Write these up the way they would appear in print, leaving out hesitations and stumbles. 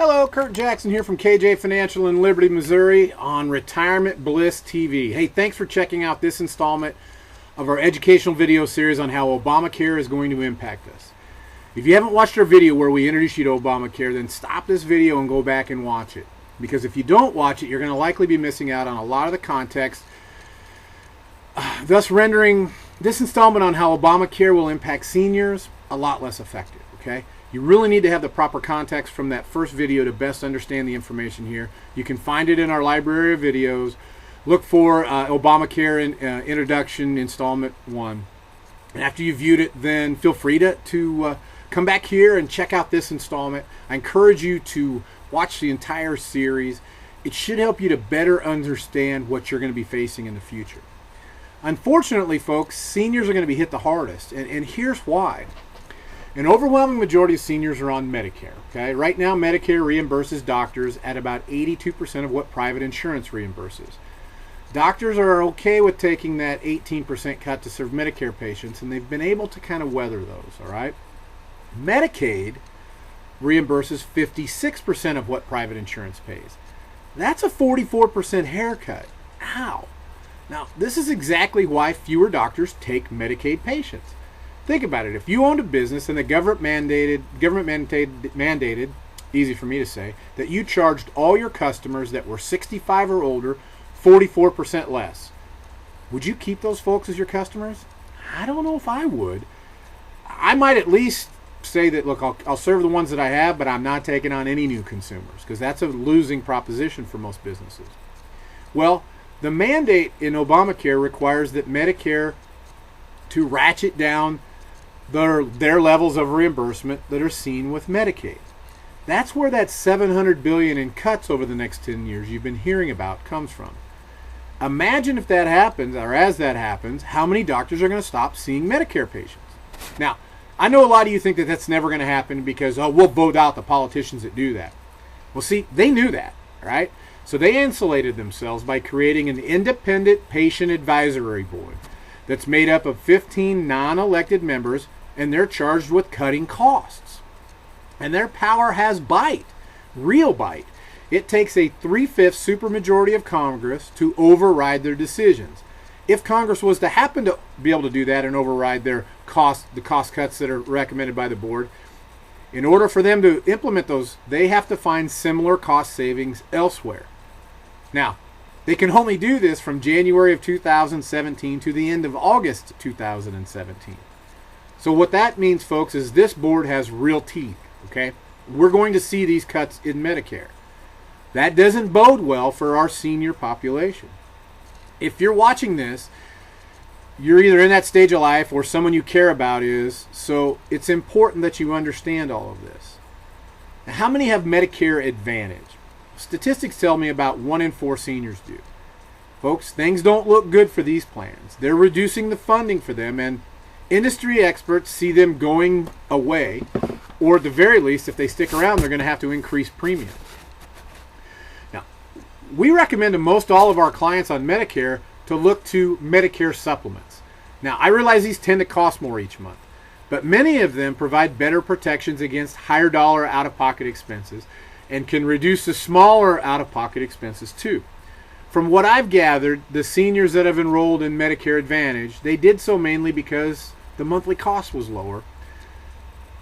Hello, Kurt Jackson here from KJ Financial in Liberty, Missouri on Retirement Bliss TV. Hey, thanks for checking out this installment of our educational video series on how Obamacare is going to impact us. If you haven't watched our video where we introduce you to Obamacare, then stop this video and go back and watch it. Because if you don't watch it, you're going to likely be missing out on a lot of the context, thus rendering this installment on how Obamacare will impact seniors a lot less effective, okay? You really need to have the proper context from that first video to best understand the information here. You can find it in our library of videos. Look for Obamacare Introduction Installment 1. And after you've viewed it, then feel free to come back here and check out this installment. I encourage you to watch the entire series. It should help you to better understand what you're going to be facing in the future. Unfortunately, folks, seniors are going to be hit the hardest, and here's why. An overwhelming majority of seniors are on Medicare. Okay, right now Medicare reimburses doctors at about 82% of what private insurance reimburses. Doctors are okay with taking that 18% cut to serve Medicare patients, and they've been able to kind of weather those, all right? Medicaid reimburses 56% of what private insurance pays. That's a 44% haircut. Ow. Now, this is exactly why fewer doctors take Medicaid patients. Think about it. If you owned a business and the government mandated, easy for me to say, that you charged all your customers that were 65 or older 44% less, would you keep those folks as your customers? I don't know if I would. I might at least say that, look, I'll serve the ones that I have, but I'm not taking on any new consumers, because that's a losing proposition for most businesses. Well, the mandate in Obamacare requires that Medicare to ratchet down their levels of reimbursement that are seen with Medicaid. That's where that $700 billion in cuts over the next 10 years you've been hearing about comes from. Imagine if that happens, or as that happens, how many doctors are going to stop seeing Medicare patients. Now, I know a lot of you think that that's never going to happen because, oh, we'll vote out the politicians that do that. Well, see, they knew that, right? So they insulated themselves by creating an independent patient advisory board that's made up of 15 non-elected members, and they're charged with cutting costs. And their power has bite, real bite. It takes a 3/5 supermajority of Congress to override their decisions. If Congress was to happen to be able to do that and override the cost cuts that are recommended by the board, in order for them to implement those, they have to find similar cost savings elsewhere. Now, they can only do this from January of 2017 to the end of August 2017. So what that means, folks, is this board has real teeth, okay? We're going to see these cuts in Medicare. That doesn't bode well for our senior population. If you're watching this, you're either in that stage of life or someone you care about is, so it's important that you understand all of this. Now, how many have Medicare Advantage? Statistics tell me about 1 in 4 seniors do. Folks, things don't look good for these plans. They're reducing the funding for them, and industry experts see them going away, or at the very least, if they stick around, they're going to have to increase premiums. Now, we recommend to most all of our clients on Medicare to look to Medicare supplements. Now, I realize these tend to cost more each month, but many of them provide better protections against higher dollar out-of-pocket expenses and can reduce the smaller out-of-pocket expenses too. From what I've gathered, the seniors that have enrolled in Medicare Advantage, they did so mainly because the monthly cost was lower.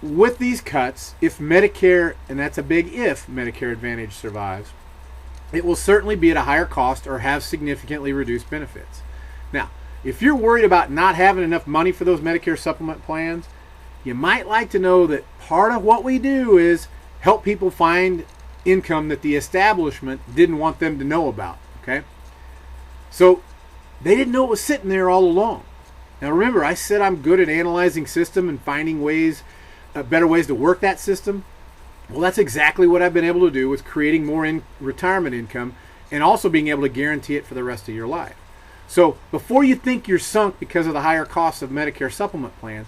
With these cuts, if Medicare, and that's a big if, Medicare Advantage survives, it will certainly be at a higher cost or have significantly reduced benefits. Now, if you're worried about not having enough money for those Medicare supplement plans, you might like to know that part of what we do is help people find income that the establishment didn't want them to know about, okay? So they didn't know it was sitting there all along. Now remember, I said I'm good at analyzing system and finding ways, better ways to work that system. Well, that's exactly what I've been able to do with creating more retirement income and also being able to guarantee it for the rest of your life. So before you think you're sunk because of the higher costs of Medicare supplement plans,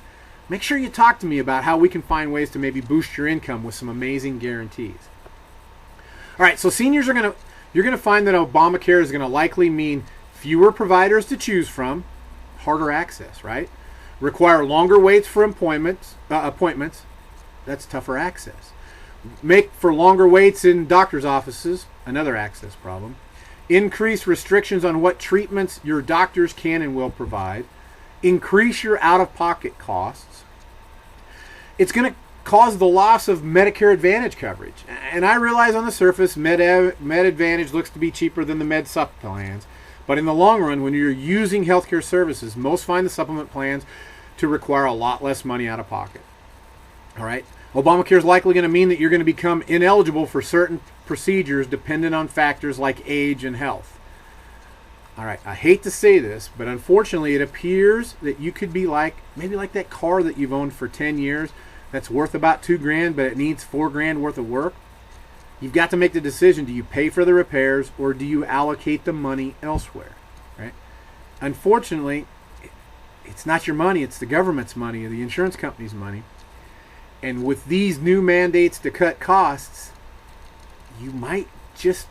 make sure you talk to me about how we can find ways to maybe boost your income with some amazing guarantees. All right, so seniors you're going to find that Obamacare is going to likely mean fewer providers to choose from, harder access, right? Require longer waits for appointments, that's tougher access. Make for longer waits in doctor's offices, another access problem. Increase restrictions on what treatments your doctors can and will provide. Increase your out-of-pocket costs. It's going to cause the loss of Medicare Advantage coverage. And I realize on the surface, Med Advantage looks to be cheaper than the Med Supp plans. But in the long run, when you're using healthcare services, most find the supplement plans to require a lot less money out of pocket. All right? Obamacare is likely going to mean that you're going to become ineligible for certain procedures dependent on factors like age and health. All right, I hate to say this, but unfortunately it appears that you could be maybe like that car that you've owned for 10 years that's worth about $2,000, but it needs $4,000 worth of work. You've got to make the decision: do you pay for the repairs or do you allocate the money elsewhere? Right? Unfortunately, it's not your money, it's the government's money or the insurance company's money. And with these new mandates to cut costs, you might just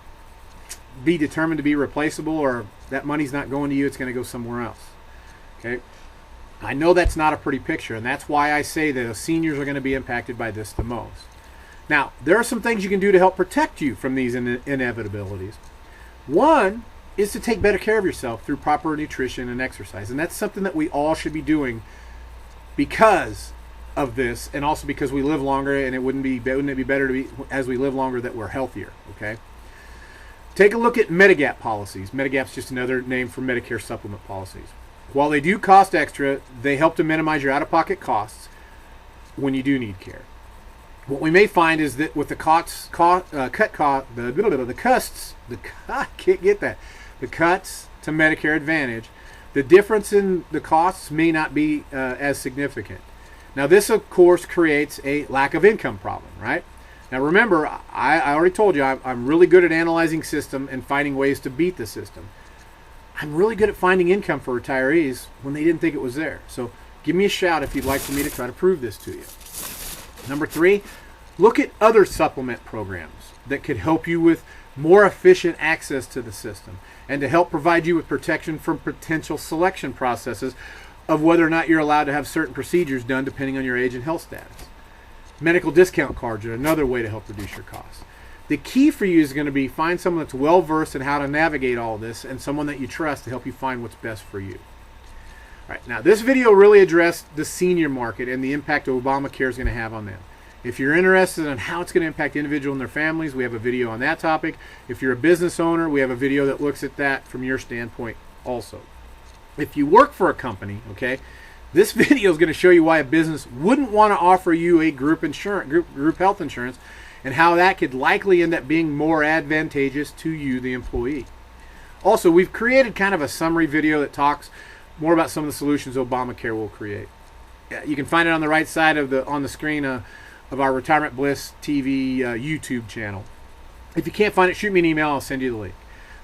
be determined to be replaceable, or that money's not going to you, it's going to go somewhere else. Okay? I know that's not a pretty picture, and that's why I say that seniors are going to be impacted by this the most. Now, there are some things you can do to help protect you from these inevitabilities. One is to take better care of yourself through proper nutrition and exercise, and that's something that we all should be doing because of this, and also because we live longer, and wouldn't it be better to be, as we live longer, that we're healthier? Okay. Take a look at Medigap policies. Medigap's just another name for Medicare supplement policies. While they do cost extra, they help to minimize your out-of-pocket costs when you do need care. What we may find is that with the cuts to Medicare Advantage, the difference in the costs may not be as significant. Now, this, of course, creates a lack of income problem, right? Now, remember, I already told you I'm really good at analyzing system and finding ways to beat the system. I'm really good at finding income for retirees when they didn't think it was there. So give me a shout if you'd like for me to try to prove this to you. Number 3, look at other supplement programs that could help you with more efficient access to the system and to help provide you with protection from potential selection processes of whether or not you're allowed to have certain procedures done depending on your age and health status. Medical discount cards are another way to help reduce your costs. The key for you is going to be find someone that's well versed in how to navigate all this, and someone that you trust to help you find what's best for you. All right, now this video really addressed the senior market and the impact Obamacare is going to have on them. If you're interested in how it's going to impact individuals and their families, we have a video on that topic. If you're a business owner, we have a video that looks at that from your standpoint also. If you work for a company, okay, this video is going to show you why a business wouldn't want to offer you a group health insurance, and how that could likely end up being more advantageous to you, the employee. Also, we've created kind of a summary video that talks more about some of the solutions Obamacare will create. You can find it on the right side of on the screen of our Retirement Bliss TV YouTube channel. If you can't find it, shoot me an email. I'll send you the link.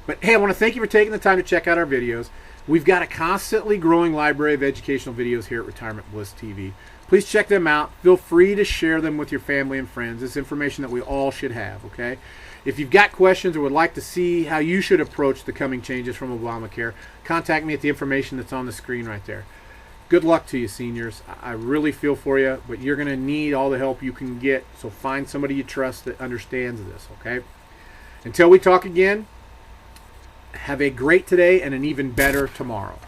But hey, I want to thank you for taking the time to check out our videos. We've got a constantly growing library of educational videos here at Retirement Bliss TV. Please check them out. Feel free to share them with your family and friends. It's information that we all should have, okay? If you've got questions or would like to see how you should approach the coming changes from Obamacare, contact me at the information that's on the screen right there. Good luck to you, seniors. I really feel for you, but you're going to need all the help you can get, so find somebody you trust that understands this, okay? Until we talk again, have a great today and an even better tomorrow.